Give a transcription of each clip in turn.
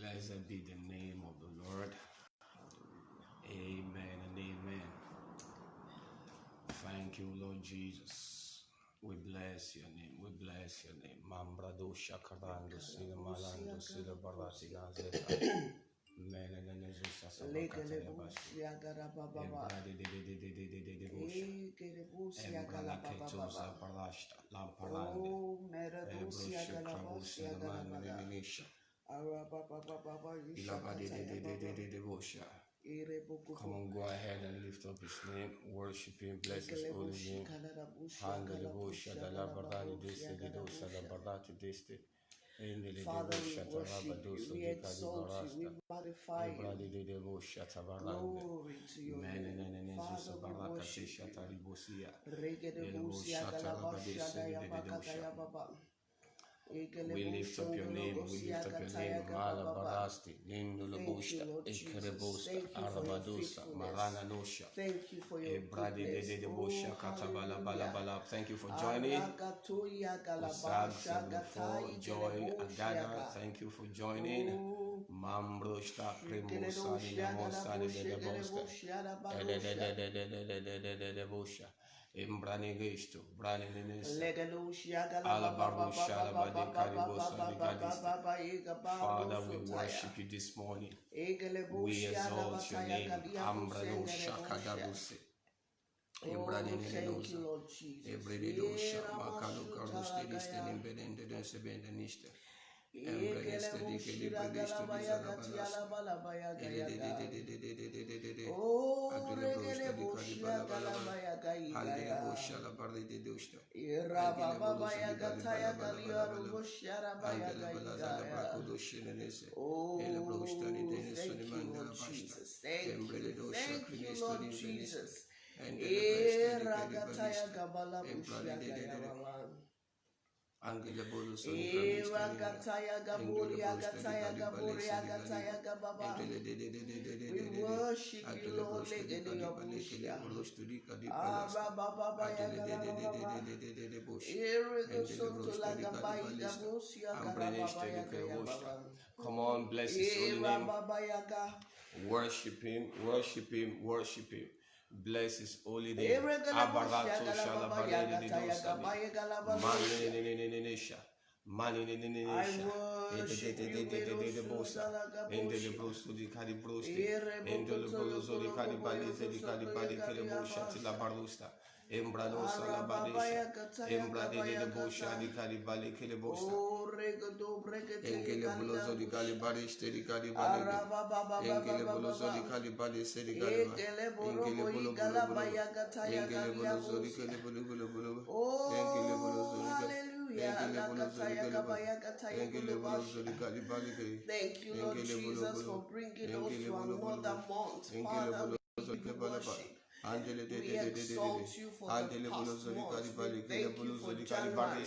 Blessed be the name of the Lord. Amen and amen. Thank you, Lord Jesus. We bless your name. We bless your name. Mambrado shakarando sila malando sila barati nazeta. Menenezu sasabakata yabashi. Ebradi de busha. Embrana ketosa parashta. Lamparande. Ebrosha krabusi lemanininisha. Ilabadi de busha. Come on, go ahead and lift up his name, worship him, bless his holy name. Father, we worship you, we exalt you, we magnify you. Glory to your name. Father, we worship you. We lift up your name, we lift up your name. Malabarasti, Lindulabushta, Ekerebusta, Arabadusa, Marananosha. Thank you for your goodness. Thank you for joining. Usag 74, Joy Agada, thank you for joining. Mambroshta, Primusa, Ninamosa, de Bosha. Imbranigisto, Braninisa, Alabarusha, Father, we worship you this morning. We exalt your name. Ambranusha Kadabuse. Thank you, Lord Jesus. We worship you, Lord. Come on, bless his holy name. Worship him, worship him, worship him. Bless his holy name. Embradosa la badesha, embrade de bosha di calibali kelebosta. Engele bolozo di calibali stedi calibali. Engele bolozo di calibali stedi calibali. Engele bolo bolo bolo. Engele bolozo di calibali bolo bolo. Engele bolozo di calibali. Thank you, Lord Jesus, for bringing us to another month. Father, we worship. We exalt you for the past month. We thank you for January.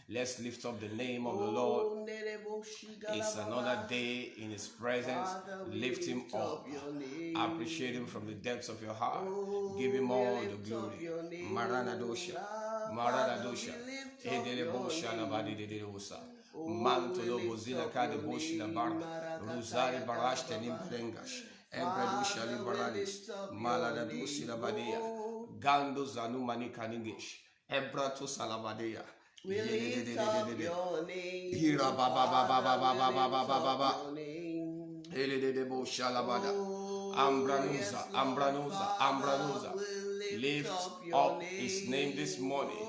Let's lift up the name of the Lord. It's another day in his presence. Lift him up. Appreciate him from the depths of your heart. Give him all the glory. Maranadosha. Maranadosha. Edelebosha nabadidedosa. Mantolo bozila kade boshila bar. Rosari barashte nimbelengash. Embredosha liberalis. Maladadosi labadia. Gando zanumani kaningish. Ebrato salabadea. We lift up your name. Hira baba baba baba baba baba. Eledebo shalabada. Ambranuza, Ambranuza, Ambranuza. Lift up his name this morning.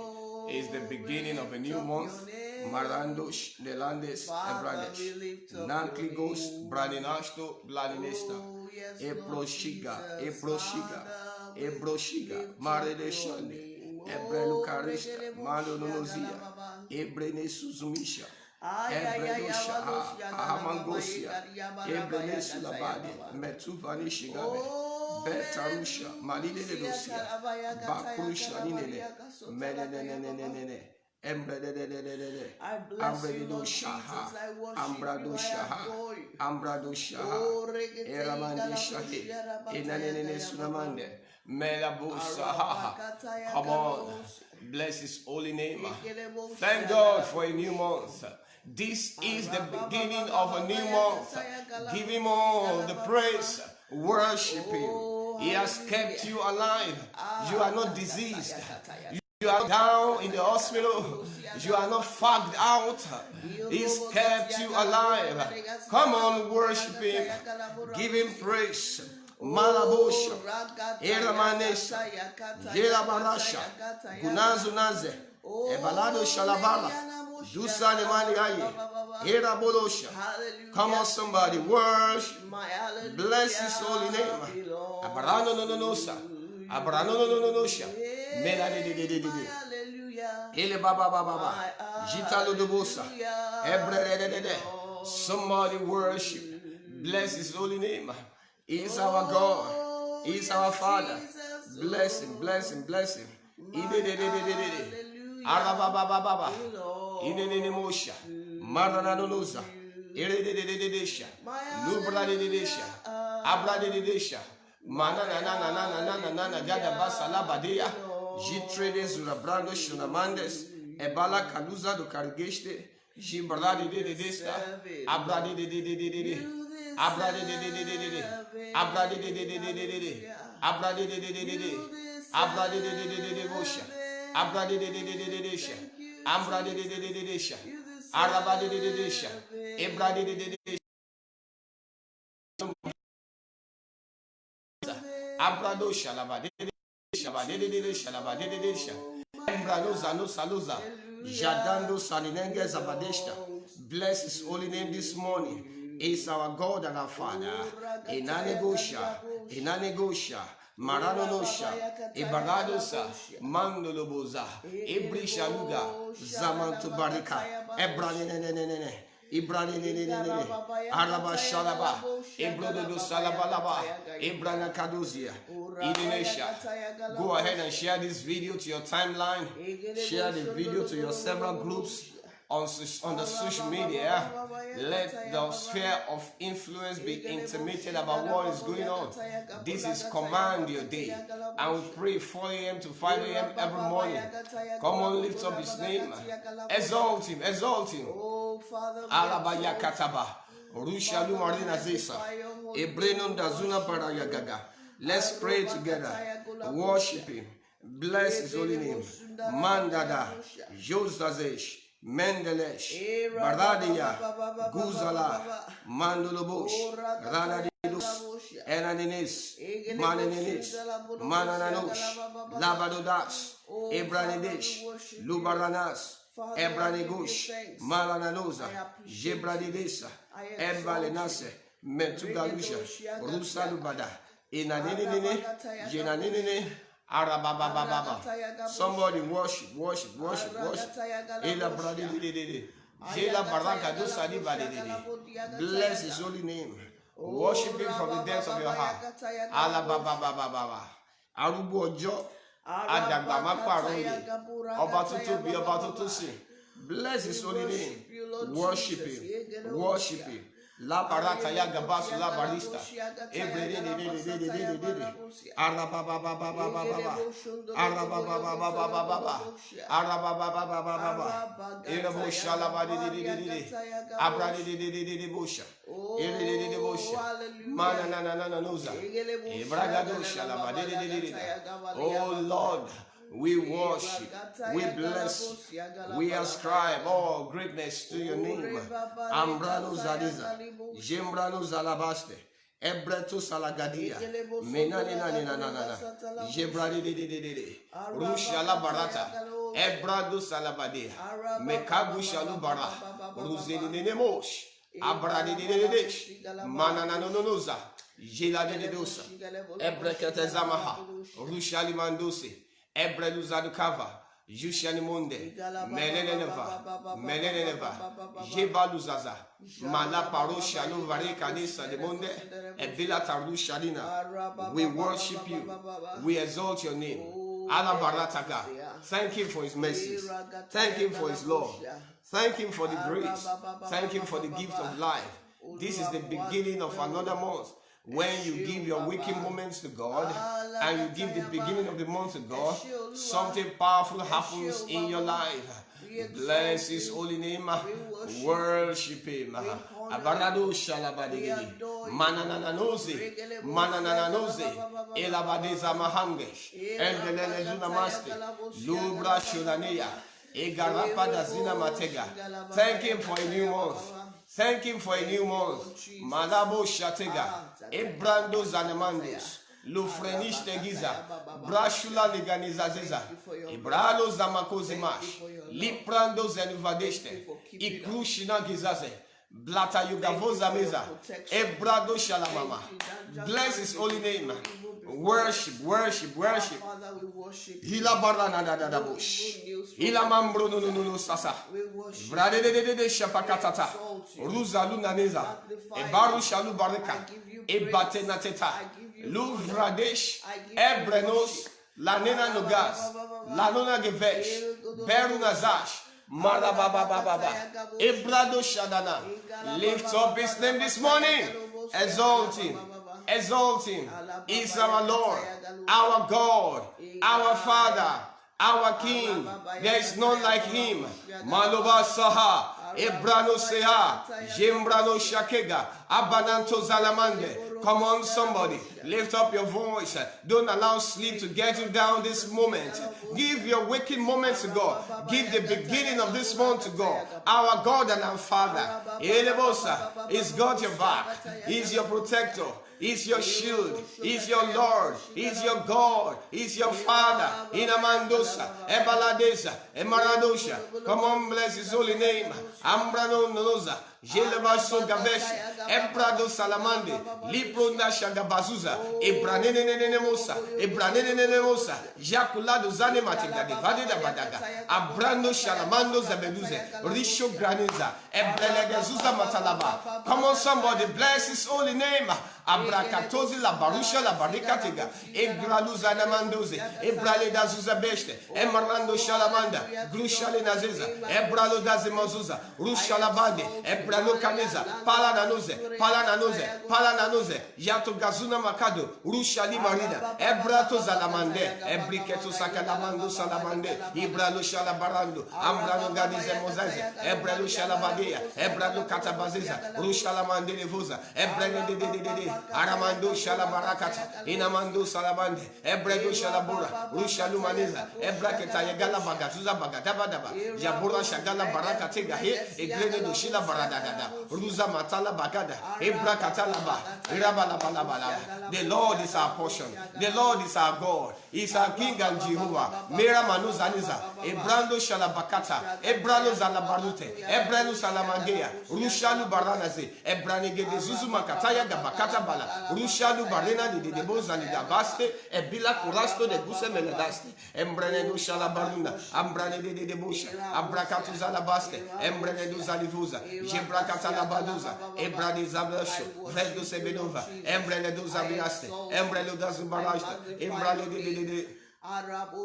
It's the beginning of a new month. Marandosh, Nelandes, Ebradesh. Nankligos, Braninashto, Blaninesta. Eproshiga, Eproshiga, Ebroshiga, Maredeshande. Ebrelukarista, Malonozia, Ebrenesuzumisha, Ebredosha, Ahamangosia, Ebrenesulabade, Metuvanishigabe, Betarusha, Malide de Dosia, Bakrusha Nine, Menene, Embre I bless you, Lord Jesus. I worship you. I adore you. Ambradosha, Eramande Shahi, Enanene Sunamande, Melabusa. Come on, bless His holy name. Thank God for a new month. This is the beginning of a new month. Give Him all the praise. Worship Him. He has kept you alive. You are not diseased. You are down in the hospital. You are not fagged out. He's kept you alive. Come on, worship Him. Give Him praise. Malabosha, Eramanesha, Yelabarasha, Gunazunaze, Ebalado Shalabala, Dusane Maniaye, Erabolosha. Come on, somebody, worship. Bless His holy name. Abrano no nosa, Abrano no nosha, Melade. Ele Baba Baba, Jitalo de Bosa, Ebre. Somebody worship. Bless His holy name. He is our God. He is our Father. Bless Him, bless Him, bless Him. Arabababa. Inene Mosha. Marananosa. Eredededesha. Lubradedesha. Abradedesha. Manana Gada Basala Badia. Jitredes Urabrando Shunamandes. Ebala Kaluza do Kargeste. Jibradedesta. Abradedededede. Abradedededede. Abradedededede. Abradedededede. Abradedededede. Abradedededede. Abradedededede. Arabadededede. Ebradededede. Abrado Shalabadede. Shabadedede. Shalabadede. Embrado Zano Saluza. Jadando Salinenge Zabadeshta. Bless His holy name this morning. Is our God and our Father. Inanegosha, Maranonosha, Ibaradosa, Mandoloboza, Ibrishaluga, Zamantubarika, Ebranene, Ibranene, Araba Shalaba, Ebrodo Salabalaba, Ebrana Kadozia, Indonesia. Go ahead and share this video to your timeline. Share the video to your several groups. On the social media. Let the sphere of influence be intimated about what is going on. This is Command Your Day, and we pray 4 a.m. to 5 a.m. every morning. Come on, lift up His name. Exalt Him, exalt Him. Alabaya Kataba, Rushalu Marina Zesa, Ebrenon Dazuna Parayagaga. Let's pray together. Worship Him. Bless His holy name. Mandada, Josazesh. Mendelesh, Baradia, Guzala, Mandolobosh, Ranadidus, Enaninis, Mananinis, Manananush, Labadodas, Ebranidish, Lubaranas, Ebranigush, Malananosa, Jebradidisa, Embalenase, Mentugalusha, Rusalubada, Inanine, Jenanine. Arababababa. Somebody worship. Ela bradidididi. Jela baraka do sadi badididi. Bless His holy name. Worship Him from the depths of your heart. Alababababa. Arubo ojo. Adagba maparoye. Ọba tuntun bi ọba tuntun si. Bless His holy name. Worship Him. Worship Him. La barata ya gabasu la barista. Oh Lord, we worship, we bless, we ascribe all greatness to your name. Ambrano Zadiza, Jembrano Zalabaste, Ebreto Salagadia, Menanina, Jebradi de Rushala Barata, Ebrado Salabadia, Mekabu Shalubara, Ruzinine Mosh, Abradi de Mananonoza, Jila de Dosa, Ebrekete Zamaha, Rushali Mandose. Ebreluzadukava, Yushanimunde, Meleneva, Jebaluzaza, Malaparo Shalu Vare Kanisa de Monde, Ebila Taru Shalina. We worship you, we exalt your name. Alabarataga. Thank him for his mercies. Thank him for his love. Thank him for the grace. Thank him for the gift of life. This is the beginning of another month. When you give your waking moments to God and you give the beginning of the month to God, something powerful happens in your life. Bless his holy name. Worship him. Abarado shalabadigidi. Manananoze. Manananoze. Elabadeza mahange. Endelele zunamaste. Lubra shulaneya. Egarapa zina matega. Thank him for a new month. Thank him for a new month. Malabo Shatega, Ebrando Zanamandos, Lufrenish Tegiza, Brashula Neganizaziza, Ebralo Zamakozimash, Liprando Zenuvadeste, Ikrushina Gizaze, Blata Yugavoza Meza, Ebrado Shalamama. Bless his holy name. Worship, worship, worship. Hila barana da da bush. Hila mambro no no no sasa. Brade de shapakatata. Ruza luna neza. E baru shalu barika. E batena teta. Luvradesh. Ebrenos. Lanena nogas. Lanona gevesh. Beru nazash. Marababababa. Ebrado shadana. Lift up his name this morning. Exalt him. Exalt him. He's our Lord, our God, our Father, our King. There is none like him. Maloba Saha, Ebrano Seha, Jembrano Shakega, Abananto Zalamande. Come on, somebody, lift up your voice. Don't allow sleep to get you down this moment. Give your waking moments to God. Give the beginning of this month to God. Our God and our Father. Elebosa, He's got your back. He's your protector. He's your shield. He's your Lord. He's your God. He's your Father. Inamandosa, Ebaladesa, Emaradosha. Come on, bless his holy name. Ambrano Noza. Jelevaso Gavesh, Emprado Salamande, Liprona Shagabazuza, Ebranenenemosa, Ebranenenemosa, Jaculado Zanematiga, de Vadeda Badaga, Abrando Shalamando Zabeduze, Risho Graniza, Ebrelegazuza Matalaba. Come on, somebody, bless his holy name. Abrakatozi la Barusha la Barikatega, Egraluza Namandoze, Ebraleda Zuzabeste, Emarando Shalamanda, Grushale Nazeza, Ebralo Dazimozuza, Rushalabande, Ebralo Kaneza, Palananoze, Yato Gazuna Makado, Rushali Marina, Ebrato Zalamande, Ebriketo Sakalamando Salamande, Ibralo Shalabarando, Ambrano Gadize Mozaze, Ebralo Shalabadea, Ebralo Katabazeza, Rushalamande Levoza, Ebrane de Aramando Shalabarakata, Inamando Salabande, Ebredo Shalabura, Rushalumaneza, Ebraketa Yagala Bagatuza Bagatabadaba, Jabura Shagala Barakatega here, Egredo Shila Baradada, Ruza Matala Bagada, Ebrakatalaba, Irabalabalabala. The Lord is our portion, the Lord is our God, He's our King and Jehovah. Mera Manuzaniza, Ebrando Shalabakata, Ebrano Zalabarute, Ebrano Salamangea, Rushalu Baranaze, Ebranege de Zuzumakataya Gabakata. Rushalu Barena de Deboza de Davaste, Ebila Curasto de Busa Meledaste, Embrenedo Shalabaruna, Ambrane de Debusha, Abracatu Zalabaste, Embrenedo Zalivuza, Jebracata Labaduza, Ebrade Zablasho, Vedo Sebedova, Embrenedo Zabiaste, Embrelo Dazubarasta, Embrale de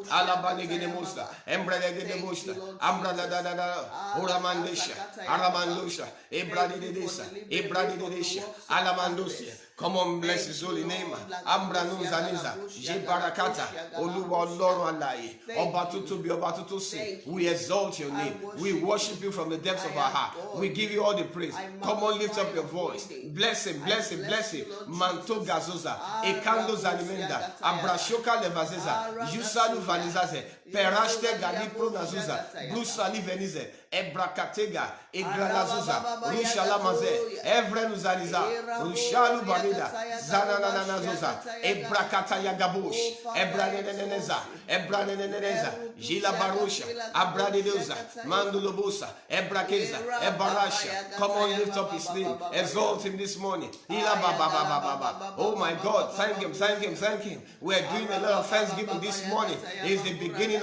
Alabani de Musta, Embrele de Musta, Ambrada da Uramandesha, Aramandusha, Ebradi de Desa, Ebradi de Desha, Alamandusia. Come on, bless his holy name. Ambranu Zaniza, Jebarakata, Oluwa Loro Alai, Obatutu bi Obatutu si. We exalt your name. We worship you from the depths of our heart. We give you all the praise. Come on, lift up your voice. Bless him, bless him, bless him. Manto Gazoza, Ekando Zanimenda, Abrashoka Levazeza, Yusalu Vanizaze, Perashte Galipro Nazuza, Brusali Venize, Ebrakatega, Egranazuza, Rushalamaze, Evrenuzaniza, Rushalu Barida, Zananazuza, Ebrakata Yagabush, Ebraneneza, Ebraneneza, Gila Barusha, Abradidoza, Mandulobusa, Ebrakeza, Ebarasha. Come on, lift up his name, exalt him this morning. Oh my God, thank him, thank him, thank him. We are doing a lot of thanksgiving this morning. It is the beginning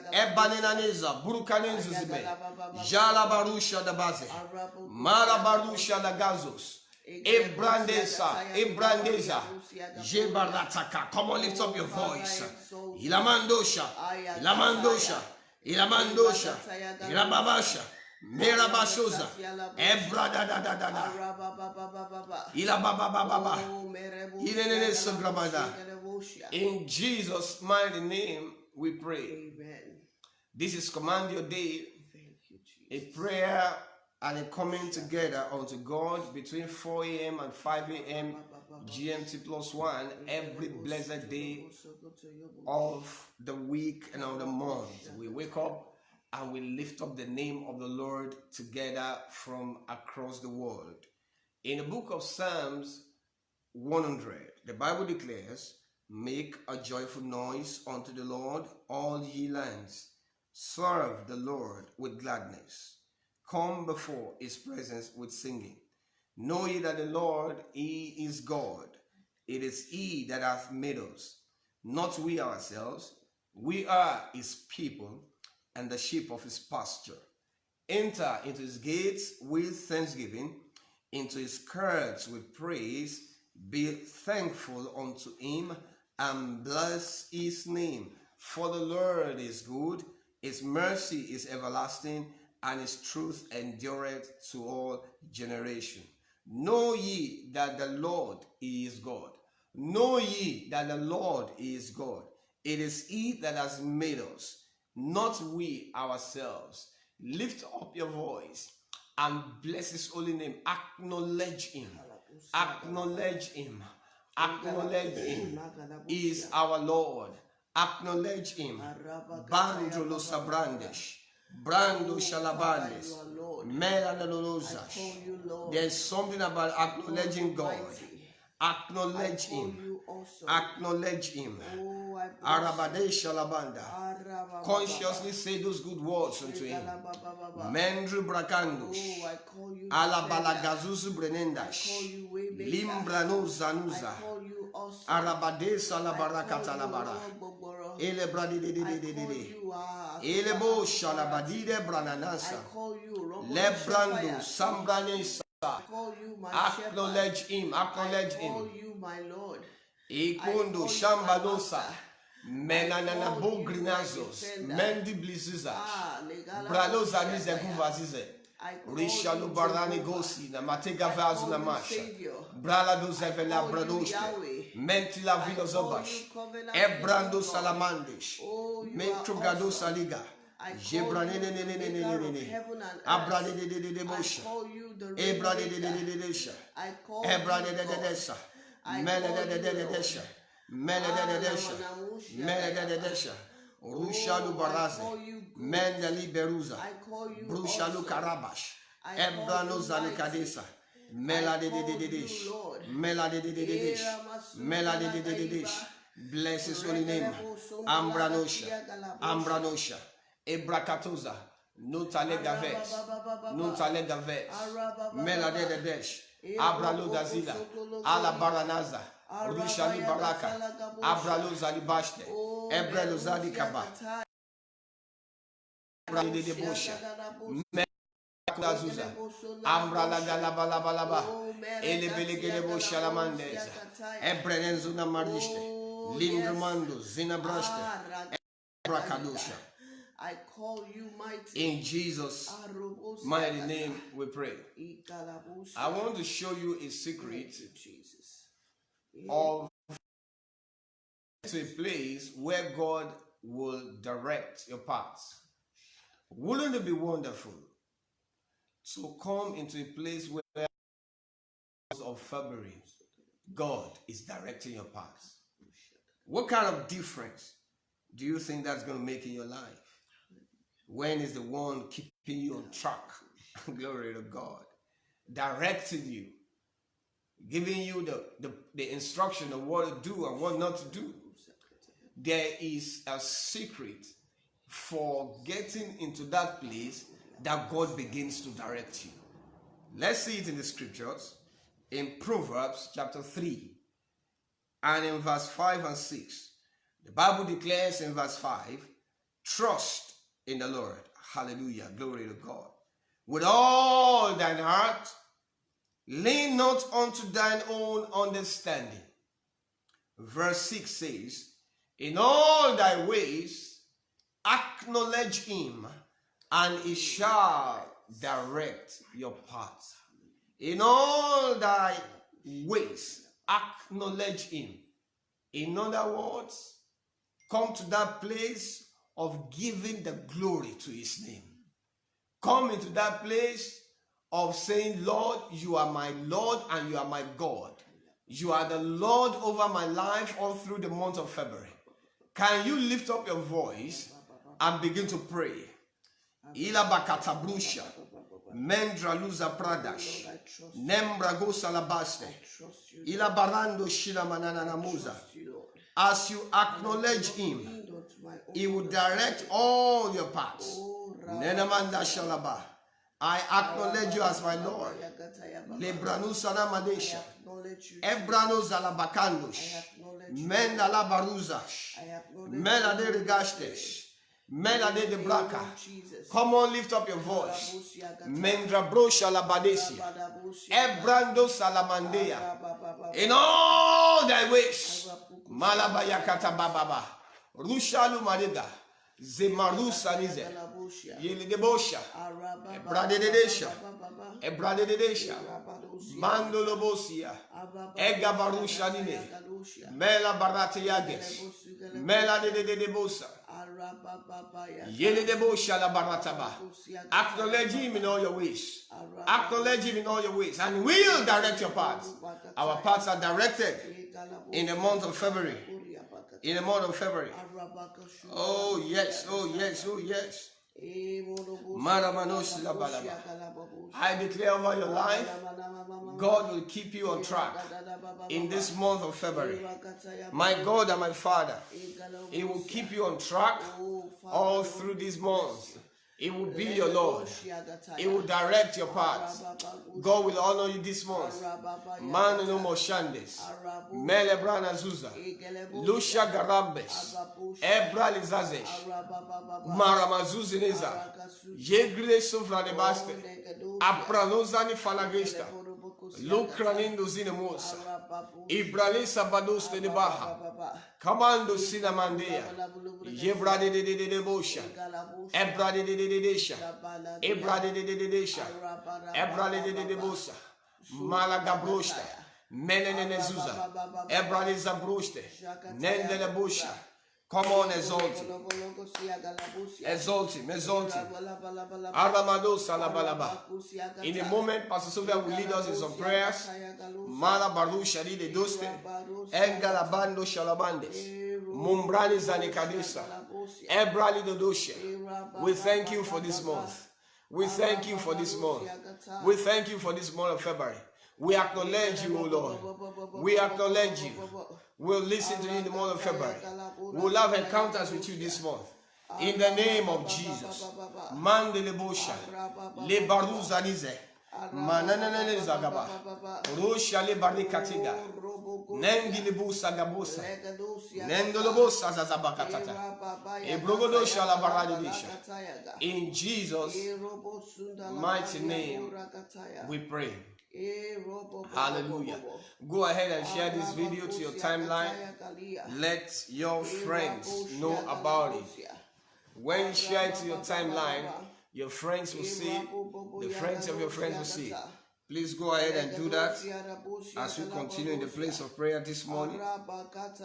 Ebanenaneza, Burukanenzizime, Jalabarusha da Baze, Marabarusha da Gazos, Ebrandeza, Jebarataka. Come on, lift up your voice. Ilamandosha, Ilamandosha, Ilamandosha, Ilababasha, Merabashoza, Ebradadadada, Ilababababa, Ilene Sograbada. In Jesus' mighty name we pray. Amen. This is Command Your Day, Thank you, Jesus. a prayer and a coming together unto God between 4 a.m. and 5 a.m. GMT plus 1 every blessed day of the week and of the month. We wake up and we lift up the name of the Lord together from across the world. In the book of Psalms 100, the Bible declares, "Make a joyful noise unto the Lord, all ye lands. Serve the Lord with gladness. Come before his presence with singing. Know ye that the Lord, he is God. It is he that hath made us, not we ourselves. We are his people and the sheep of his pasture. Enter into his gates with thanksgiving, into his courts with praise. Be thankful unto him and bless his name. For the Lord is good, his mercy is everlasting, and his truth endureth to all generation. Know ye that the Lord is God. Know ye that the Lord is God. It is he that has made us, not we ourselves." Lift up your voice and bless his holy name. Acknowledge him. Acknowledge him. Acknowledge him. He is our Lord. Acknowledge him. Bandolo Sabrandesh. Brando Shalabandes. Melanolozas. There's something about acknowledging God. Acknowledge him. Acknowledge him. Arabade Shalabanda. Consciously say those good words unto him. Mendru Brakandush. Alabalagazuzu Brenendash. Limbranu Zanuza. Arabade Salabarakata Labara. Elebradi de Elebo Shalabadide Brananasa. Lebrando Sambranesa. Acknowledge him. Acknowledge him. Ikundo Shambalosa. Menanana Bogrinazos. Mendi Blizizas. Braloza Nizeguvazize. Rishalu Barani Gosi. Namatega Vazu Namasha. Bralado Zevela Bradoshke. Mentila Vilozobash. Ebrando Salamandish. Metrogado Saliga. Jebranene. Abrade de Bosha. Ebrade de Desha. Ebrade de Desha. Melededesha. Melededesha. Melededesha. Rushalu Baraze. Mendeli Beruza. Brushalu Karabash. Ebrano Zalikadesa. Meladedish. Meladedish. Meladedish. Bless his holy name. Ambranosha. Ambranosha. Ebrakatoza. Nutalegaves. Nutalegaves. Meladedesh. Abralo Dazila. Ala Baranaza. Rushali Baraka. Abralo Zalibashte. Ebrelo Zadikaba. Ebralo de Bosha. Melazuza. Ambrala Galabalabalaba. Elebele Bosha Lamandeza. Ebrenenzuna Mariste. Lindramando Zinabraste. Ebrakadosha. I call you mighty. In Jesus' mighty name we pray. I want to show you a secret of to a place where God will direct your paths. Wouldn't it be wonderful to come into a place where of February God is directing your paths? What kind of difference do you think that's going to make in your life? When is the one keeping you on track? Glory to God. Directing you. Giving you the instruction of what to do and what not to do. There is a secret for getting into that place that God begins to direct you. Let's see it in the scriptures. In Proverbs chapter 3 and in verse 5 and 6. The Bible declares in verse 5, trust in the Lord. Hallelujah. Glory to God. With all thine heart, lean not unto thine own understanding. Verse 6 says, in all thy ways, Acknowledge him, and he shall direct your path. In all thy ways, acknowledge him. In other words, come to that place of giving the glory to his name. Come into that place of saying, Lord, you are my Lord and you are my God. You are the Lord over my life all through the month of February. Can you lift up your voice and begin to pray? Ila bakata brusha, mendra luza pradash, nembra go salabaste, ila barando shila manana namuza. As you acknowledge him, he will direct all your paths. Nenamanda shalaba. I acknowledge you as my Lord. Lebranu salamadesha, ebranu zalabakandosh, menda la baruzash, melade regastes. Melade de Blaka. Come on, lift up your voice. Mendra brosha labadesia. Ebrando salamandea. In all thy ways. Malabayakata bababa. Rushalu mariga. Zemaru sanize. Yelidebosha. Ebradedesha. Ebradedesha. Mandolobosia. Egabarusha nine. Mela barate yages. Mela de bosa. Acknowledge him in all your ways. Acknowledge him in all your ways, and we'll direct your paths. Our paths are directed in the month of February. In the month of February. Oh yes, oh yes, oh yes. I declare over your life, God will keep you on track in this month of February. My God and my Father, He will keep you on track all through this month. He will be your Lord. He will direct your paths. God will honor you this month. Manu no Moshandes, Melebrana Zuza, Lucia Garambes, Ebra Lizazesh, Maramazuzineza, Yegre Sofra de Baste, Apranozani Falagesta, Lucranindo Zinemosa, Ibralisa Badus de Baha, Commando Sinamandea, Yebrade de Bosha, Ebrade de Desha, Ebrade de Desha, Ebrade de Bosa, Malagabrosta, Menenezuza, Ebrade Zabroste, Nendele Bosha. Come on, exalt him. Exalt him, exalt him. Aramado Salabalaba. In a moment, Pastor Sophia will lead us in some prayers. Mala Baru Shari de Doste, Engalabando Shalabandes, Mumbrani Zanikadisa, Ebrali Dodosha. We thank you for this month. We thank you for this month. We thank you for this month of February. We acknowledge you, O Lord. We acknowledge you. We'll listen to you in the month of February. We'll have encounters with you this month. In the name of Jesus. Mandele Bosha. Le Baruzanize. Mananane Zagaba. Rosha le Barikatiga. Nengilibu Sagabosa. Nendolobosa Zazabakatata. Ebrogodosha la Baradisha. In Jesus' mighty name we pray. Hallelujah. Go ahead and share this video to your timeline. Let your friends know about it. When you share it to your timeline, your friends will see it. The friends of your friends will see it. Please go ahead and do that as we continue in the place of prayer this morning.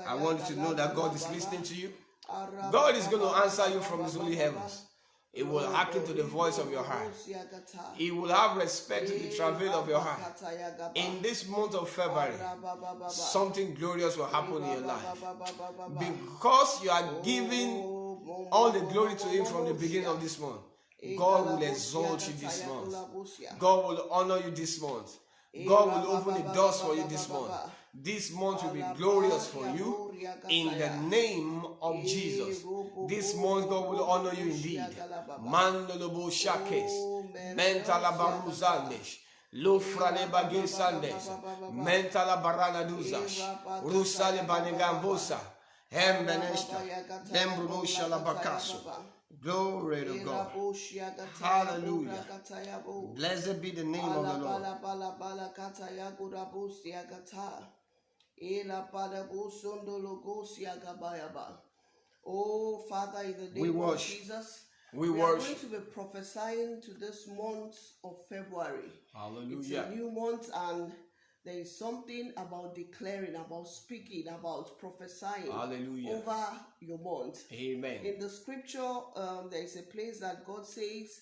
I want you to know that God is listening to you. God is going to answer you from His holy heavens. He will hearken to the voice of your heart. He will have respect to the travail of your heart. In this month of February, something glorious will happen in your life. Because you are giving all the glory to Him from the beginning of this month, God will exalt you this month. God will honor you this month. God will open the doors for you this month. This month will be glorious for you in the name of Jesus. This month God will honor you indeed. Mandolobo shakes, mentala baruzandesh, lofrale bagesandes, mentala barana duzash, rusale banegambosa, hembenesta, dembruno shalabakaso. Glory to God. Hallelujah. Blessed be the name of the Lord. Oh, Father, in the We name of worship. Jesus, We we are going worship. to be prophesying to this month of February. It's Hallelujah. a new month, and there is something about declaring, about speaking, about prophesying Hallelujah. over your month. Amen. In the scripture, there is a place that God says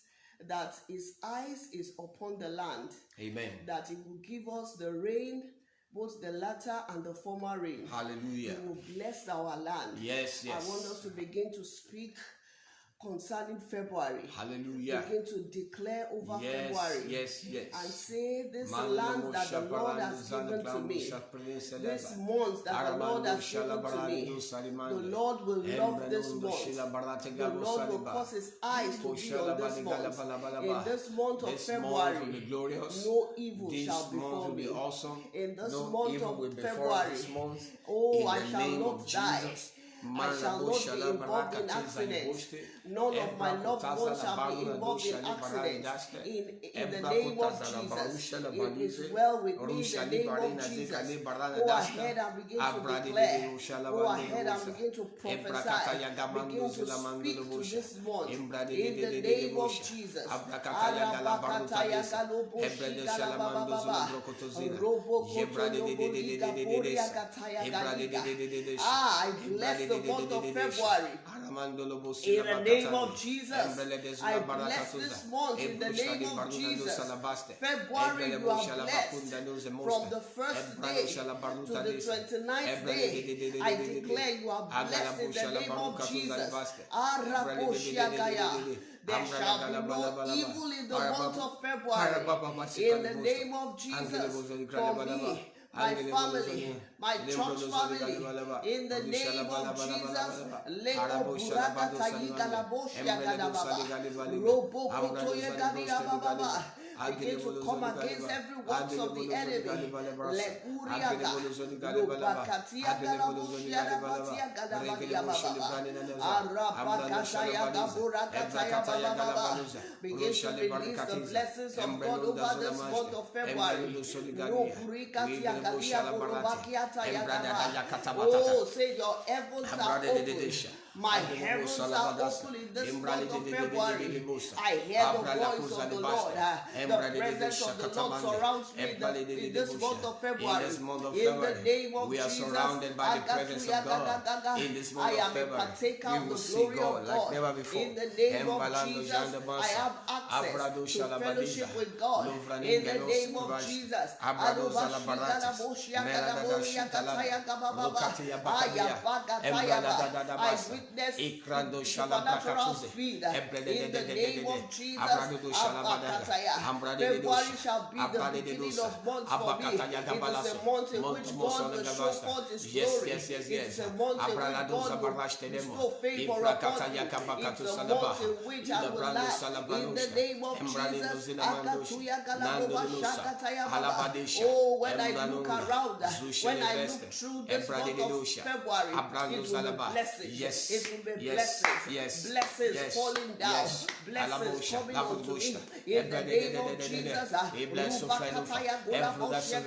that his eyes is upon the land. Amen. That he will give us the rain, both the latter and the former rain. Hallelujah. He will bless our land. Yes, yes. I want us to begin to speak concerning February. Hallelujah. Begin to declare over February. Yes, yes. And say, this land that the Lord has given to me, this month that the Lord has given to me, the Lord will love this month. The Lord will cause his eyes to be on this month. In this month of February, no evil shall befall me. Awesome. In this no month of February, I shall not die. I shall not be involved in accidents. None of my loved ones shall be involved in accidents. In the name of Jesus, it is well with me. In the name of Jesus, go ahead and begin to declare. Go ahead and begin to prophesy. Begin to speak to this month. In the name of Jesus. I bless the month of February. In the name of Jesus, I bless this month in the name of Jesus. February, you are blessed from the first day to the 29th day. I declare you are blessed in the name of Jesus. There shall be no evil in the month of February. In the name of Jesus, for me, my family, my church family, in the name of Jesus, Lego Buraga Tayiga Laboshia Gadababa, Robo Kotoye Gadababa. Begin to come against every works of the enemy. Leguriaga, Lubakatia Galaboshia Batia Gadabadia Baba, Arabakataya Gaburakataya Baba. Begin to release the blessings of God over this month of February. No Burikatia Galia Burubakiata Yagaba. Oh, say your heavens are open. My heavens are open in this month of February. I hear the voice of the Lord. The presence of the Lord surrounds me in this month of February. In the name of we are Jesus, surrounded by the presence of God. In this month of February, we will see God like never before. In the name of Jesus, I have access to fellowship with God. In the name of Jesus, I witness supernatural speed in the name of Jesus. February shall be the beginning of months for me. It is a month in which God will show forth His glory. It is a month in which God will bestow favor upon me. It's a month in which I will laugh in the name of Jesus. Oh, when I look around, when I look through this month of February, it will be blessings. It will be blessings. Blessings falling down. Blessings coming unto me. In the name of Jesus. He bless your fellow. In the name of Jesus.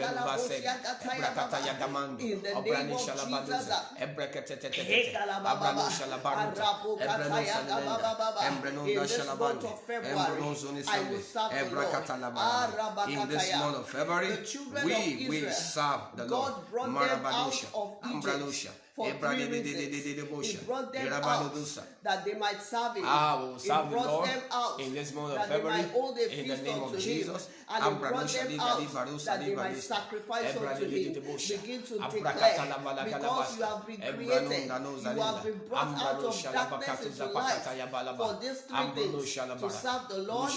In this month of February, I will serve the Lord. In this month of February, we will serve the Lord. God brought them out of Egypt for 3 reasons. He brought them out that they might serve Him. He brought them out in this month of February in the name of Jesus. And He brought them out that they might sacrifice unto Him. Begin to declare, because you have been created, you have been brought out of darkness into light for these 3 things: to serve the Lord, to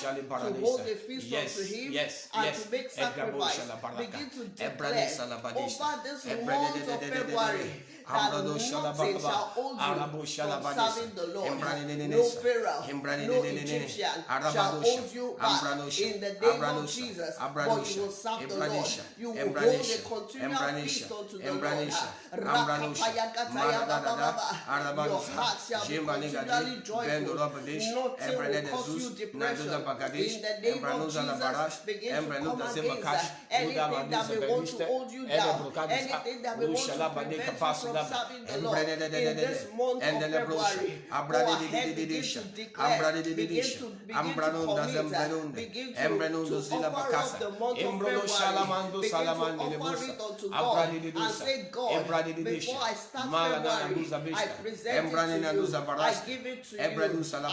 hold a feast unto Him, and to make sacrifice. Begin to declare over this month of February that nothing shall hold you from serving the Lord. No Pharaoh, no Egyptian shall hold you back in the name of Jesus. But you will serve the Lord. You will hold a continual feast unto the Lord. Your heart shall be continually joyful. Nothing will cause you depression. In the name of Jesus, begin to come against anything that may want to hold you down, anything that may want to prevent you from serving serving the Lord in this month of February, go ahead, begin to declare, begin to commit, begin to offer up the month of February, begin to offer it unto God and say, God, before I start February, I present it to you, I give it to you as an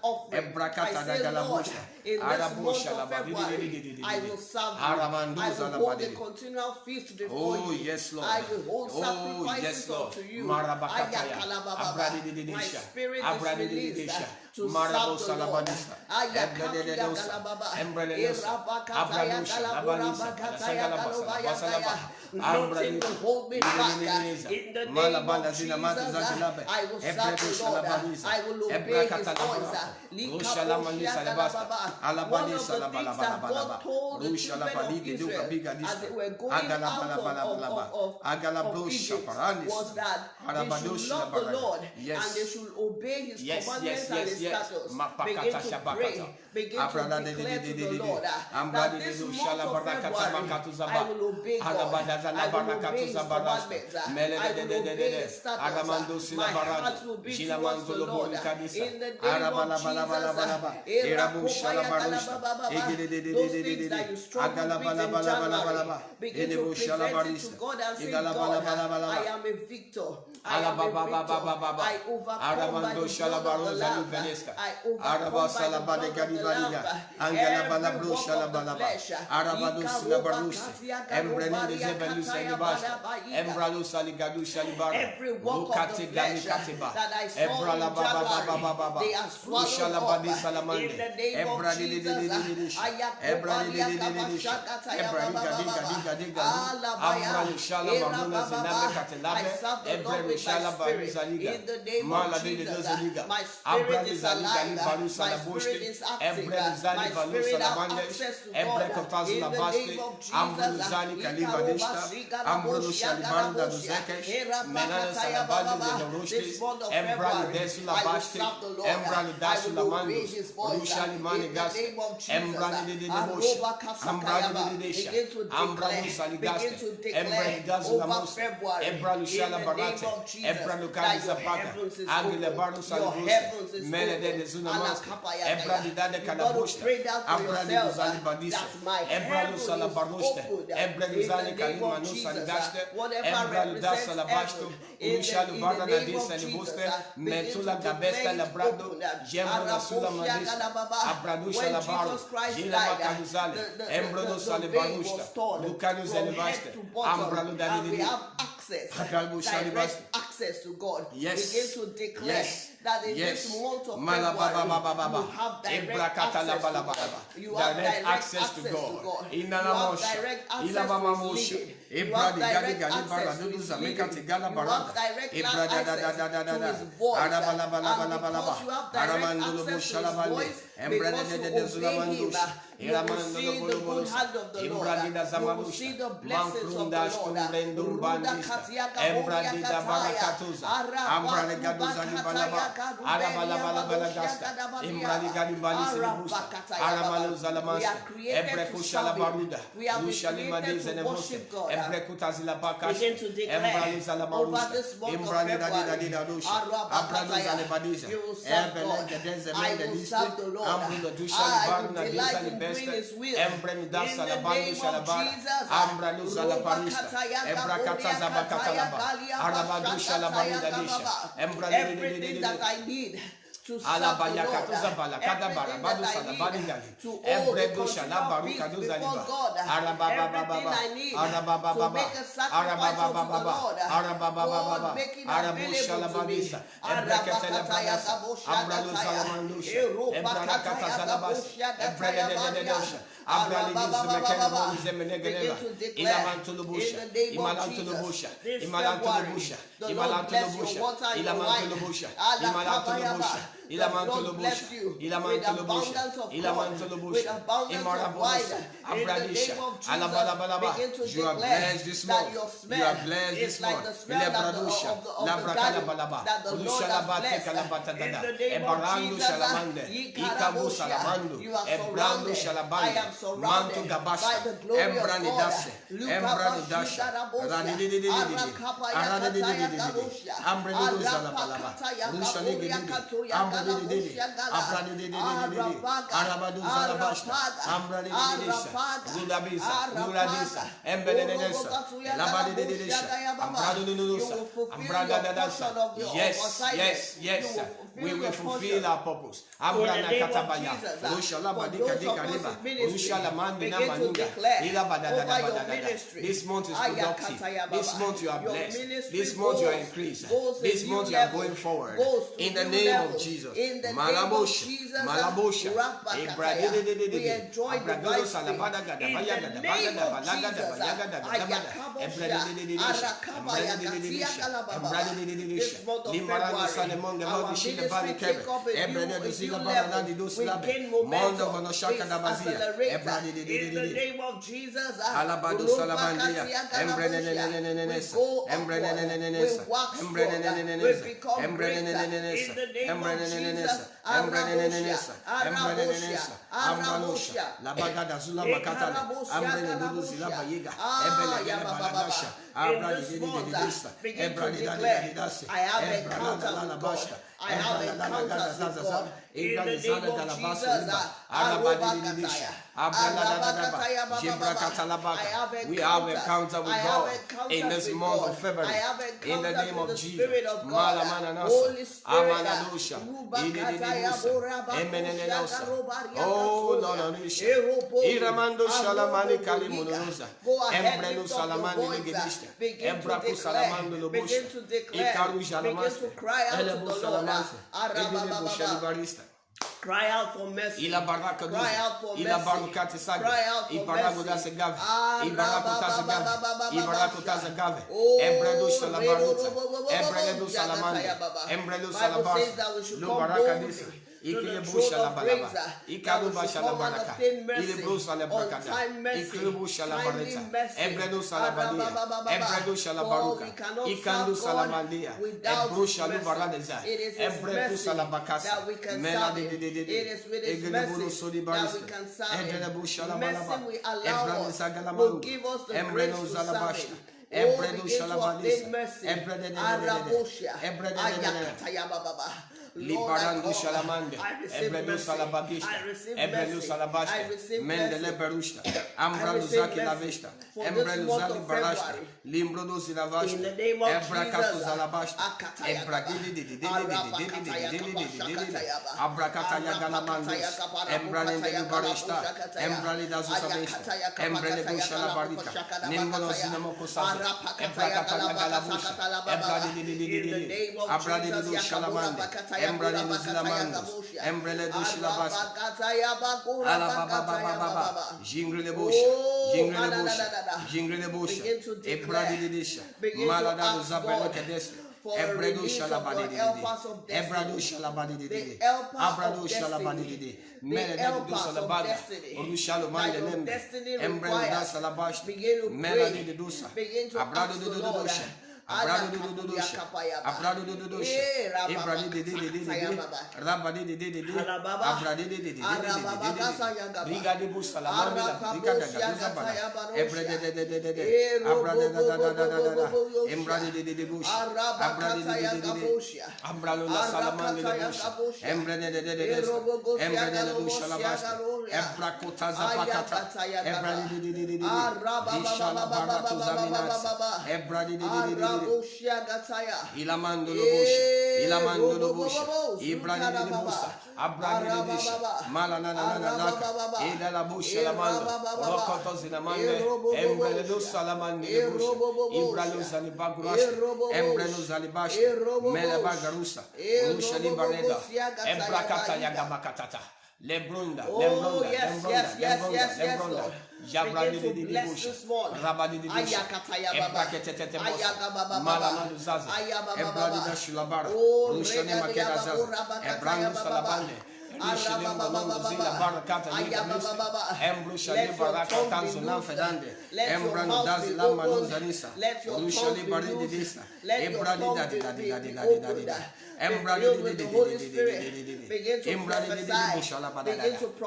offering. I say, Lord, in this month of February, I will serve you. I will hold a continual feast before you. Yes, Lord. I will hold sacrifices unto you. My spirit is released to serve the Lord. Nothing will hold me back. In the name of Jesus, I will serve the Lord. I will obey His voice. One of the things that God told the children of Israel as they were going out of Egypt was that they should love the Lord and they should obey His commandments and His statutes. Begin to pray, begin to declare to the Lord that this month of February I will obey God. I will obey His commandments. I will obey His statutes. My heart will be towards the Lord. In the name of Jesus, those things that you struggle with in January, begin to present it to God and say, God, I am a victor. I am a victor. I overcome by the blood of the Lamb. I overcome by the blood of the Lamb. Every work of the flesh. Every work of the flesh that I saw in January, they are swallowed up in the name of Jesus. I serve the Lord with my spirit in the name of Jesus. My spirit is alive. My spirit is active. My spirit has access to God in the name of Jesus. This month of February, I will serve the Lord. I will obey His voice in the name of Jesus. Begin to declare over February in the name of Jesus that your heavens is open. Your heavens is open. You got to pray that for yourself. That's my heavens is open. In the name of Jesus, whatever represents heaven, in the name of Jesus, begin to declare it open. When Jesus Christ died, the veil was torn from head to bottom, and we have direct access to God. Begin to declare that in this month of February, you have direct access. You have direct access to God. You have direct access to His leading. You have direct access to His leading. You have direct access to His voice. And because you have direct access to His voice, because you obey Him, you will see the good hand of the Lord. You will see the blessings of the Lord. We are created to serve Him. We have been created to worship God. Begin to declare over this month of February, you will serve God. I will serve the Lord. I will delight in doing His will. In the name of Jesus, everything that I need to serve the Lord, everything that I need to hold the continual peace before God, everything I need to make a sacrifice unto the Lord, God make it available to me. Begin to declare in the name of Jesus, this February, the Lord bless your water and your wine. The Lord bless you with abundance of God, with abundance of wine. In the name of Jesus, begin to declare that your smell is like the smell of the garden that the Lord has blessed. In the name of Jesus, you are surrounded. I am surrounded by the glory of God. Yes. We will fulfill our purpose. For those of us in ministry, begin to declare over your ministry. This month is productive. This month you are blessed. This month you are increased. This month you are going forward. In the name of Jesus. In the name of Jesus. We enjoy divine speed. In the name of Jesus. This month of February, our ministry take up a new level. We gain momentum. We accelerate. In the name of Jesus, we go upward. We walk stronger. We become greater. In the name of Jesus, in this month, begin to declare, I have encounter with God. I have encounters with God. In the name of Jesus, we have encounter with God in this month of February. In the name of Jesus, Holy Spirit, oh Lord, go ahead, lift up your voice, begin to declare, begin to cry out to the Lord. Cry out for mercy. Cry out for mercy. Cry out for mercy. Bible says that we should come boldly to the throne of grace, that we should come and obtain mercy, on-time mercy, timely mercy. For we cannot serve God without mercy. It is His mercy that we can serve Him. It is with His mercy that we can serve Him. Mercy we allow us, will give us the grace to serve Him. Oh, begin to obtain mercy. Lord, I receive mercy. I receive mercy. For this month of February, in the name of begin to declare, begin to ask God for a release of your helpers of destiny, the helper of destiny, the helpers of destiny, that your destiny requires. Begin to pray, begin to ask the Lord. Ilamando lo busha, Ibrani de busa, Abrani de busha, Malanana, Ida la busha la manda, Rocotos in a mande, Embredos Salamandi de busha, Ibralus and Bagrush, Embredos Alibash, Melabagarusa, Rusha Libareda, Embrakata Yagabakatata. Lebrunda, Lebrunda, Begin to bless this morning.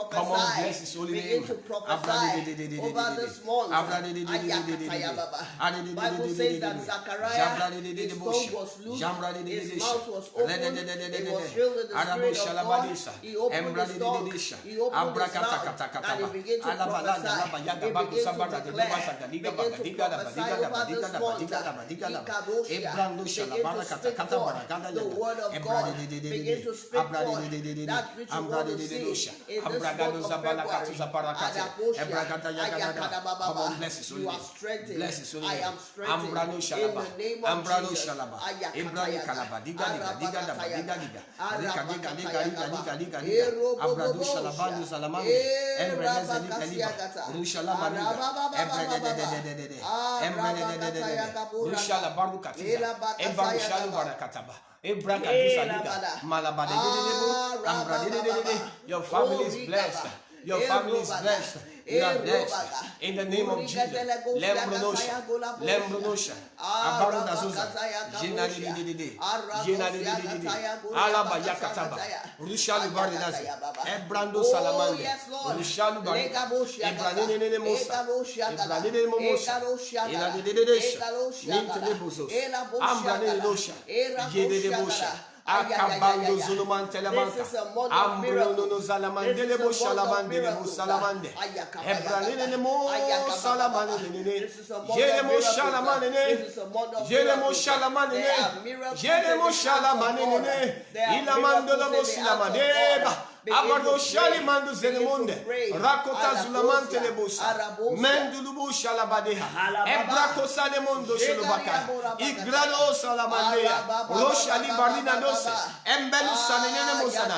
Come on, bless his holy name. Begin to prophesy over this month. Bible says that Zechariah, his tongue was loose, his mouth was open, he was filled with the Spirit of God. He opened his tongue, he opened his mouth, and he began to prophesy. He began to declare, began to prophesy over this month. Begin to speak forth the word of God. Begin to speak forth that which you want to see in this month of February. Come on, bless his holy name. Bless his holy name. I am strengthened in the name of Jesus. Your family is blessed. Your family is blessed. You are blessed. In the name of Jesus. Lembronosha. Abarudazuza. Jenadidididi. Jenadidididi. Alabayakataba. Rushalu Bardinazi. Ebrando Salamande. Rushalu Bardinazi. Ebranene Mosa. Ebranene Mosa. Eladididisha. Nintelebuzos. Ambranene Losha. Jededebosha. Akabando Zuluman Telemanka, Ambrono Zalamandele Salamandele Salamande, Ebranene Mo Salamandele, Jeremo Shalamane, Jeremo Shalamane, Jeremo Shalamane, Ilamandolo Silamadeba. Abado Shalimandu Zenemunde, Rakota Zulamante Lebusa, Mendulubu Shalabadeha, Ebrako Salemondo Shalubaka, Igrado Salamandea, Rosha Libarina Dose, Embelu Sanene Musana,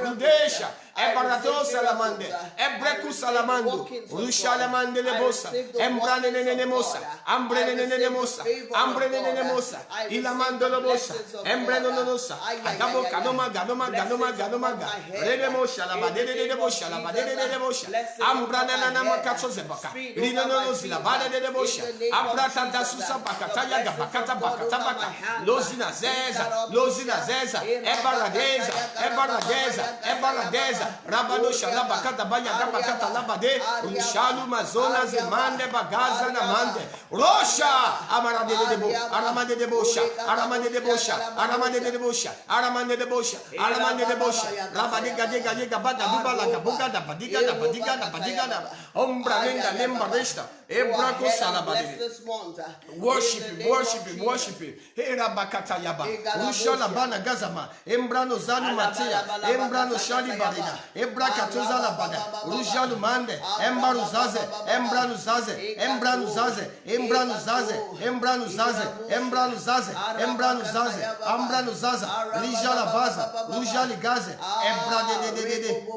Rudesha, Ebarato Salamande, Ebreku Salamando, Rushalamande Lebosa, Embranene Mosa, Ambrenene Mosa, Ambrenene Mosa, Ilamando Lobosa, Embrenosa, Agabo Kadoma Ganoma, Redemo Shalabade, Ambranana Makato Zebaka, Rino Zilabade de Bosha, Abrata Dasusa Bakataya, Bakata, Lozina Zeza, Ebaradeza, Rabado Shalabakata Baya Gabakata Labade, Rishalu Mazona Zemande Bagaza Namande, Rosha, Aramande de Bosha, Rabadiga, Bada Dubala, Bugada, Badiga, Ombra Linda Lemba Resta, Ebraco Salabade. Worship him. Hey Rabakata Yaba, Rushala Bana Gazama, Embrano Zanu Matea, Embrano Shali Badina, Ebrakatoza Labada, Rujalu Mande, Embrano Zaze, Rijala Baza, Rujali Gaze, Embrane de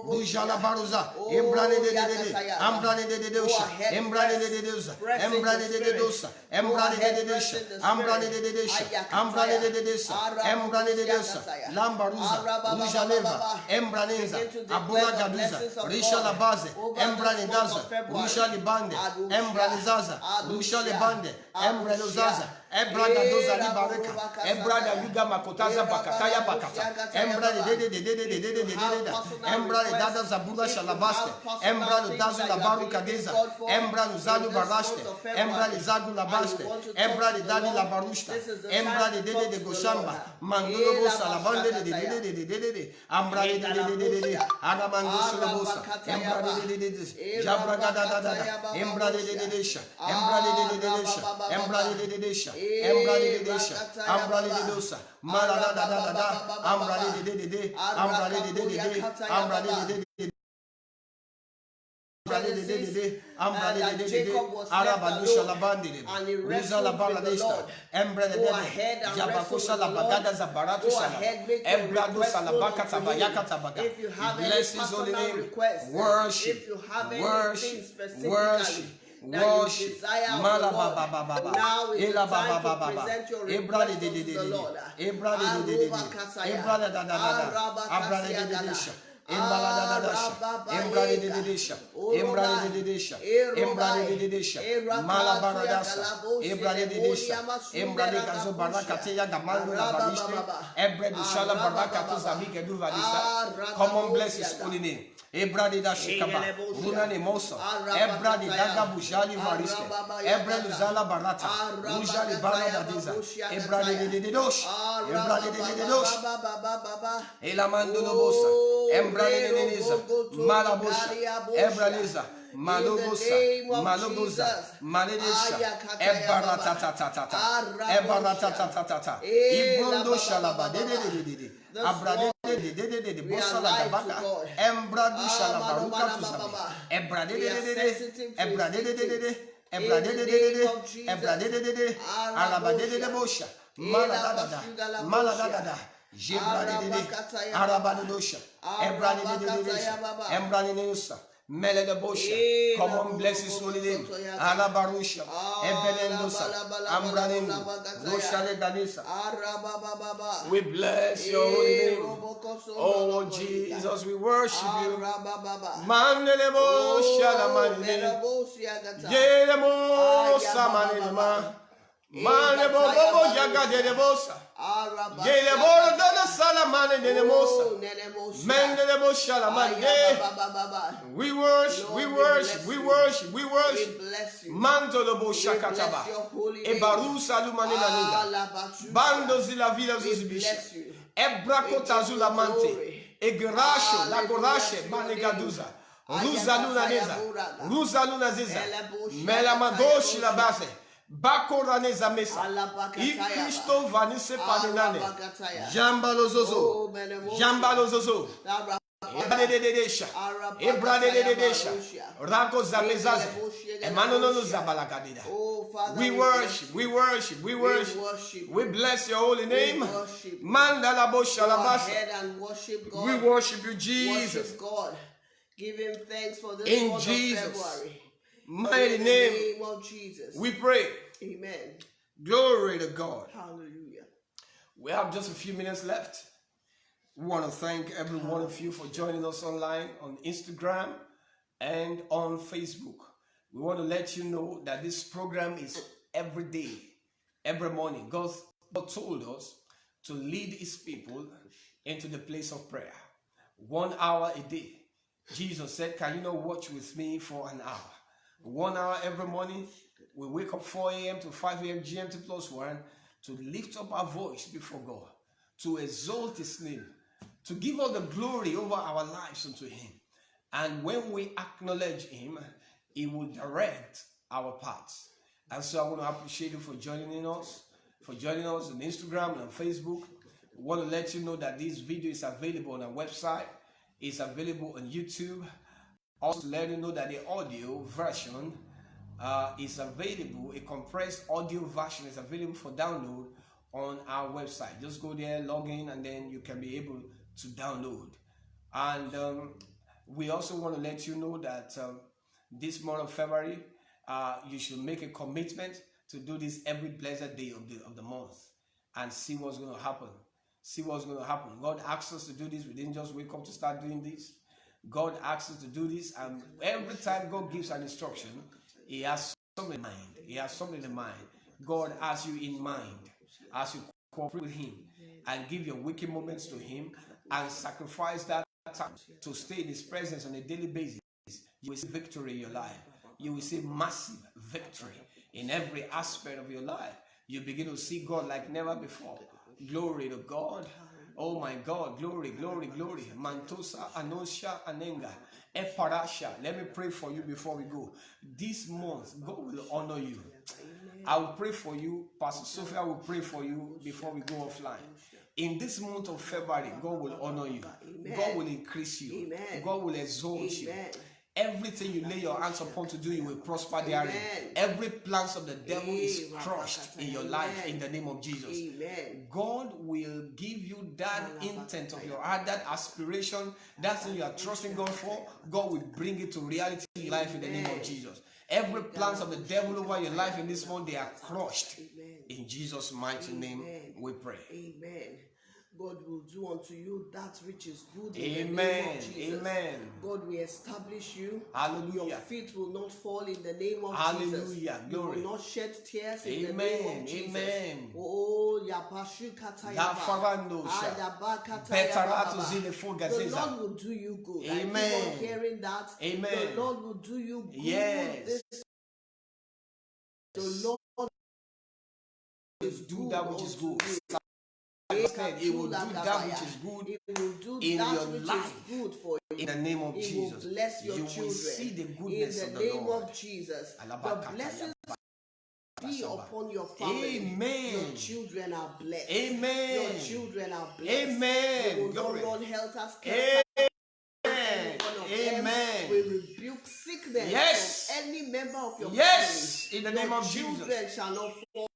Rujala Baruza, Embrane de Ambrane de Dosha, Embrane de Dosa, Embrane de Dosa, Embrane de Desha, Ambrane de Desha, Ambrane de Desa, Embrane de Desa, Lambaruza, Rujaleva, Embraneza, Abula Gaduza, Rishala Baze, Embrane Daza, Rushali Bande, Embrane Zaza, Rushali Bande, Embrane Zaza, Ebraga doza libareka, Ebraga yuga makotaza bakataya bakata, Embrane de Embrane dada zabula shalabaste, Embrane dazu labaru kadeza, Embrane zalu baraste, Embrane zagu labaste, Embrane dali labarushta, Embrane de goshamba, Mangulo bosa labande de Ambrane de Aramango shulabosa, Embrane de Jabraga dada, Embrane de Desha, Embrane de Desha, Embrane de Desha, Embrane de Desha, Ambrane de Dosa, Malada Ambrane de Ambrane de Jacob was left alone, and he wrestled with the Lord. Go ahead and wrestle with the Lord. Go ahead, make your request known to him. If you have any personal request, if you have anything specifically that you desire of the Lord. Now is the time to present your request unto the Lord. Come on, bless his holy name. Ebrade da shikaba, runa ne mosa, ebrade daga bujali variste, ebrade zala barata, bujali barada diza, ebrade de dosh, ebrade de dosh, elamando bosa, ebrade de neza, malabosha, ebraliza. Malogosa, Maledesha, Ebaratatata, Ebaratatata, Ibrondo Shalaba, Abrade, Bosala Gabaka, Embradu Shalabaruka to Sabi, Ebrade, Arabade Bosha, Maladada, Jebrade, Arabadosha, Embrade, Meledabosha, come on, bless his holy name. Alabarusha, Ebelendosa, Ambranim, Roshale Danisa. We bless your holy name. Oh Jesus, we worship you. Mandelebosha, Yeremo Samanema, Manebo Yaga de Bosa. Yeleboro dana salamane nenemosa. Mendelebo shalamane. We worship. Manto lobo shakataba. Ebaru salumane naniga. Bando zila vila zuzibisha. Ebrakota zula mante. Egrasho la gorashe manegaduza. Ruza luna neza. Ruza luna ziza. Melamagoshi la base. Bakoraneza mesa. I Christo vanise paninane. Jambalozozo. Ebradededesha. Rako zamezaze. Emanono zabalakadida. We worship. We bless your holy name. Mandala boshalabasa. We worship you, Jesus. God. Give him thanks for this in month Jesus' of February. mighty name of Jesus. We pray. Amen. Glory to God. Hallelujah. We have just a few minutes left. We want to thank every one of you for joining us online on Instagram and on Facebook. We want to let you know that this program is every day, every morning. God told us to lead his people into the place of prayer. 1 hour a day. Jesus said, can you not watch with me for an hour? 1 hour every morning. We wake up 4 a.m. to 5 a.m. GMT +1 to lift up our voice before God, to exalt his name, to give all the glory over our lives unto him. And when we acknowledge him, he will direct our paths. And so I want to appreciate you for joining us on Instagram and on Facebook. We want to let you know that this video is available on our website. It's available on YouTube. Also let you know that the audio version is available. A compressed audio version is available for download on our website. Just go there, log in, and then you can be able to download. And we also want to let you know that this month of February, you should make a commitment to do this every blessed day of the month and see what's going to happen. God asks us to do this. We didn't just wake up to start doing this. God asks us to do this, and every time God gives an instruction, he has something in mind. God has you in mind as you cooperate with him and give your wicked moments to him and sacrifice that time to stay in his presence on a daily basis. You will see victory in your life. You will see massive victory in every aspect of your life. You begin to see God like never before. Glory to God. Oh my God, glory. Mantosa, Anosha, Anenga, Eparasha. Let me pray for you before we go. This month, God will honor you. I will pray for you. Pastor Sophia will pray for you before we go offline. In this month of February, God will honor you. God will increase you. God will exalt you. Everything you lay your hands upon to do, you will prosper therein. Every plans of the devil is crushed in your life in the name of Jesus. God will give you that intent of your heart, that aspiration, that thing you are trusting God for. God will bring it to reality in your life in the name of Jesus. Every plans of the devil over your life in this month, they are crushed. In Jesus' mighty name, we pray. Amen. God will do unto you that which is good in the name of Jesus. Amen. God will establish you. Hallelujah. Your feet will not fall in the name of Hallelujah. Jesus. Glory. You will not shed tears in the name of Jesus. Amen. Oh, the Lord will do you good. Amen. I keep on hearing that. Amen. The Lord will do you good. Yes. The Lord will do that which is good. He will do that which is good in your life. Good for you. In the name of Jesus, will bless your children. Will see the goodness in the of the name Lord. Of Jesus. The blessings be upon your family. Amen. Your children are blessed. Amen. Your children are blessed. Amen. They will not run helter skelter. Amen. We rebuke sickness from any member of your family. In the name of Jesus. Your children shall not fall.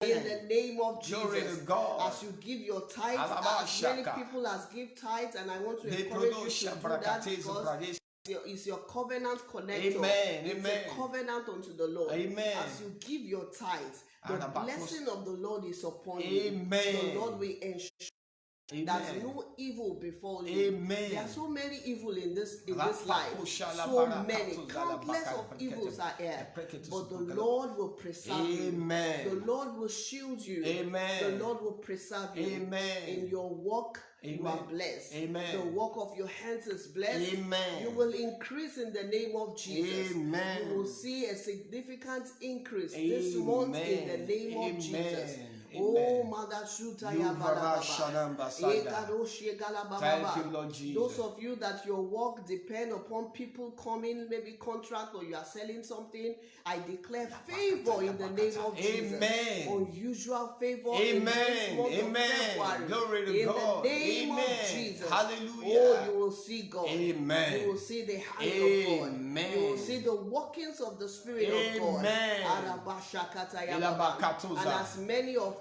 In the name of Jesus, as you give your tithes, as many people as give tithes, and I want to encourage you to do that because it's your covenant connector. Amen. It's Amen. a covenant unto the Lord. Amen. As you give your tithes, the blessing of the Lord is upon you. Amen. The Lord will ensure that no evil befall you. Amen. There are so many evil in this life. So many. Countless of evils are here. But the Lord will preserve you. The Lord will shield you. The Lord will preserve you. In your walk, you are blessed. The work of your hands is blessed. You will increase in the name of Jesus. You will see a significant increase this month in the name of Jesus. Oh, Mother Shuta Thank you, Lord Jesus. Those of you that your work depend upon people coming, maybe contract or you are selling something, I declare favor in the name of Jesus. Unusual favor in this month of February. Glory to in God. The name of Jesus. Hallelujah. Oh, you will see God. Amen. You will see the hand of God. You will see the workings of the Spirit of God. And as many of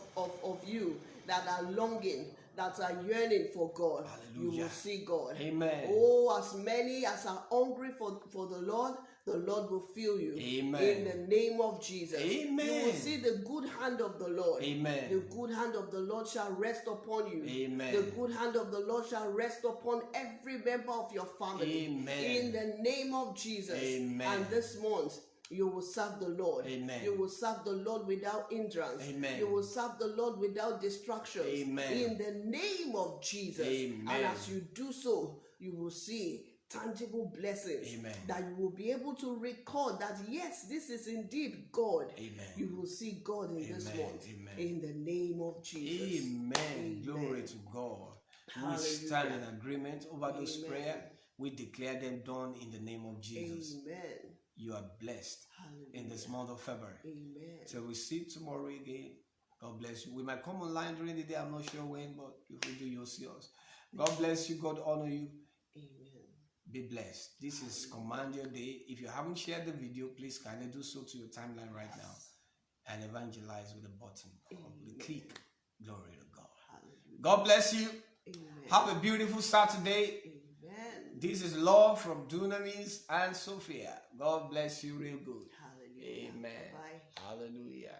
you that are longing, that are yearning for God, you will see God. Amen. Oh, as many as are hungry for the Lord will fill you. Amen. In the name of Jesus. Amen. You will see the good hand of the Lord. Amen. The good hand of the Lord shall rest upon you. Amen. The good hand of the Lord shall rest upon every member of your family. Amen. In the name of Jesus. Amen. And this month, you will serve the Lord. Amen. You will serve the Lord without hindrance. Amen. You will serve the Lord without distractions. Amen. In the name of Jesus. Amen. And as you do so, you will see tangible blessings. Amen. That you will be able to record that yes, this is indeed God. Amen. You will see God in this month. Amen. In the name of Jesus. Amen. Glory to God. Hallelujah. We stand in agreement over those prayers. We declare them done in the name of Jesus. Amen. You are blessed. Hallelujah. In this month of February. Amen. So we see you tomorrow again. God bless you. We might come online during the day. I'm not sure when, but if we do, you'll see us. God bless you. God honor you. Amen. Be blessed. This is Command Your Day. If you haven't shared the video, please kindly do so to your timeline right now and evangelize with the button of the click. Glory to God. Hallelujah. God bless you. Amen. Have a beautiful Saturday. Amen. This is Love from Dunamis and Sophia. God bless you real good. Hallelujah. Amen. Bye-bye. Hallelujah.